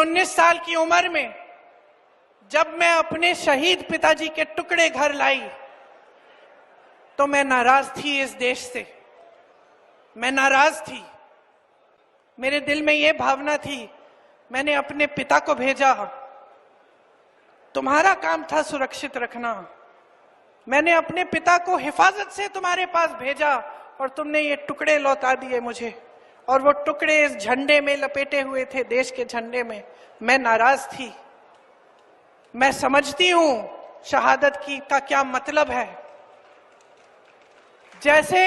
19 साल की उम्र में जब मैं अपने शहीद पिताजी के टुकड़े घर लाई तो मैं नाराज थी इस देश से। मैं नाराज थी। मेरे दिल में यह भावना थी, मैंने अपने पिता को भेजा, तुम्हारा काम था सुरक्षित रखना। मैंने अपने पिता को हिफाजत से तुम्हारे पास भेजा और तुमने ये टुकड़े लौटा दिए मुझे, और वो टुकड़े इस झंडे में लपेटे हुए थे, देश के झंडे में। मैं नाराज थी। मैं समझती हूं शहादत की का क्या मतलब है। जैसे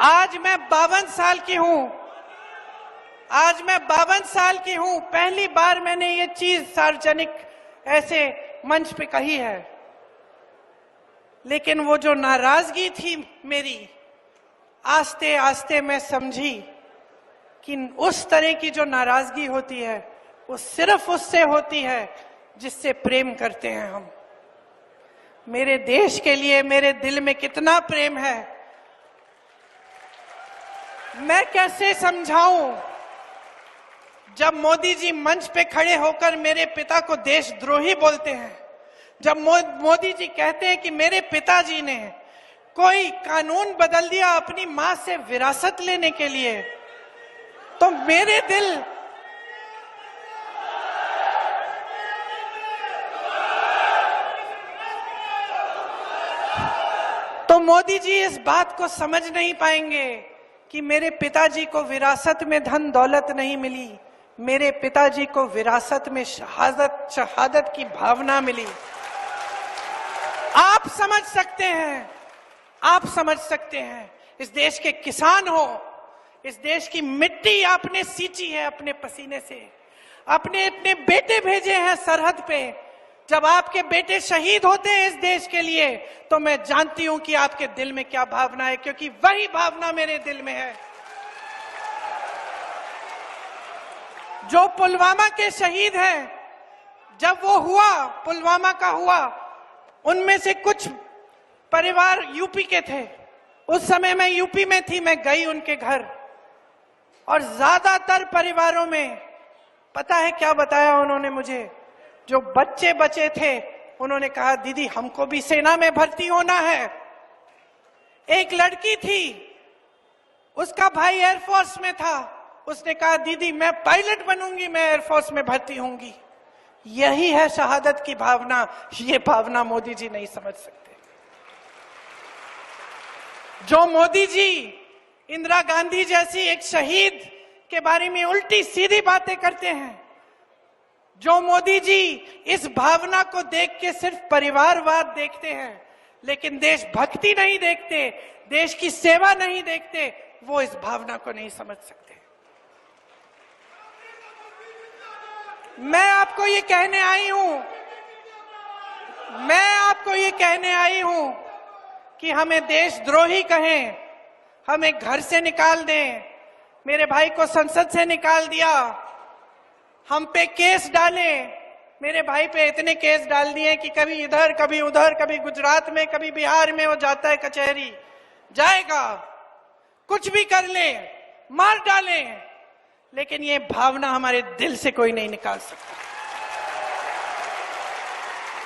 आज मैं 52 साल की हूं, आज मैं 52 साल की हूं, पहली बार मैंने ये चीज सार्वजनिक ऐसे मंच पे कही है। लेकिन वो जो नाराजगी थी मेरी, आस्ते आस्ते मैं समझी कि उस तरह की जो नाराजगी होती है वो सिर्फ उससे होती है जिससे प्रेम करते हैं हम। मेरे देश के लिए मेरे दिल में कितना प्रेम है, मैं कैसे समझाऊं। जब मोदी जी मंच पे खड़े होकर मेरे पिता को देशद्रोही बोलते हैं, जब मोदी जी कहते हैं कि मेरे पिताजी ने कोई कानून बदल दिया अपनी मां से विरासत लेने के लिए, तो मेरे दिल तो मोदी जी इस बात को समझ नहीं पाएंगे कि मेरे पिताजी को विरासत में धन दौलत नहीं मिली, मेरे पिताजी को विरासत में शहादत की भावना मिली। आप समझ सकते हैं, आप समझ सकते हैं। इस देश के किसान हो, इस देश की मिट्टी आपने सींची है अपने पसीने से, अपने इतने बेटे भेजे हैं सरहद पे। जब आपके बेटे शहीद होते हैं इस देश के लिए, तो मैं जानती हूं कि आपके दिल में क्या भावना है, क्योंकि वही भावना मेरे दिल में है। जो पुलवामा के शहीद हैं, जब वो हुआ, पुलवामा का हुआ, उनमें से कुछ परिवार यूपी के थे। उस समय मैं यूपी में थी, मैं गई उनके घर, और ज्यादातर परिवारों में पता है क्या बताया उन्होंने मुझे? जो बच्चे बचे थे उन्होंने कहा दीदी हमको भी सेना में भर्ती होना है। एक लड़की थी, उसका भाई एयरफोर्स में था, उसने कहा दीदी मैं पायलट बनूंगी, मैं एयरफोर्स में भर्ती होंगी। यही है शहादत की भावना। ये भावना मोदी जी नहीं समझ सकते। जो मोदी जी इंदिरा गांधी जैसी एक शहीद के बारे में उल्टी सीधी बातें करते हैं, जो मोदी जी इस भावना को देख के सिर्फ परिवारवाद देखते हैं लेकिन देशभक्ति नहीं देखते, देश की सेवा नहीं देखते, वो इस भावना को नहीं समझ सकते। मैं आपको ये कहने आई हूं, मैं आपको ये कहने आई हूं कि हमें देशद्रोही कहें, हमें घर से निकाल दें। मेरे भाई को संसद से निकाल दिया, हम पे केस डाले। मेरे भाई पे इतने केस डाल दिए कि कभी इधर कभी उधर, कभी गुजरात में कभी बिहार में वो जाता है कचहरी, जाएगा, कुछ भी कर ले, मार डाले, लेकिन ये भावना हमारे दिल से कोई नहीं निकाल सकता।